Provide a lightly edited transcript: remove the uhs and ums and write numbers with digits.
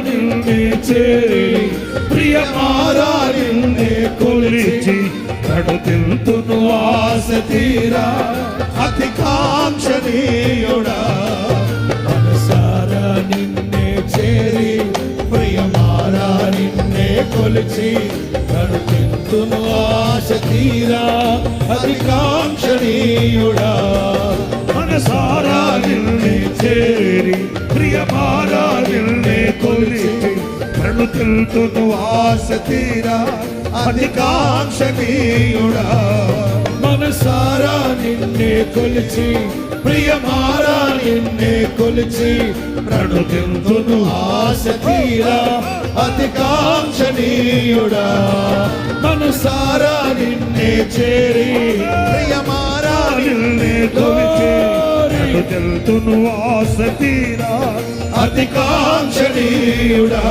నిన్నే చేరి ప్రియమారా నిన్నే కొలిచి కడుతింతును ఆశ తీరా అతి కాంక్షణీయుడా మనసారా నిన్నే చేరి ప్రియమారా నిన్నే కొలిచి కడుతింతును ఆశ తీరా అతి కాంక్షణీయుడా మనసారా నిన్నే చేరి ప్రియమారా నిన్నే కొలిచి కడుతింతును ఆశ తీరా అతి కాంక్షణీయుడా మనసారా నిన్నే కొలిచి ప్రియమారా నిన్నే కొలిచి ప్రణుతింతును ఆశ తీరా అతి కాంక్షణీయుడా మనసారా నిన్నే చేరి ప్రియమారా నిన్నే కొలిచి ప్రణుతింతును ఆశ తీరా అతి కాంక్షణీయుడా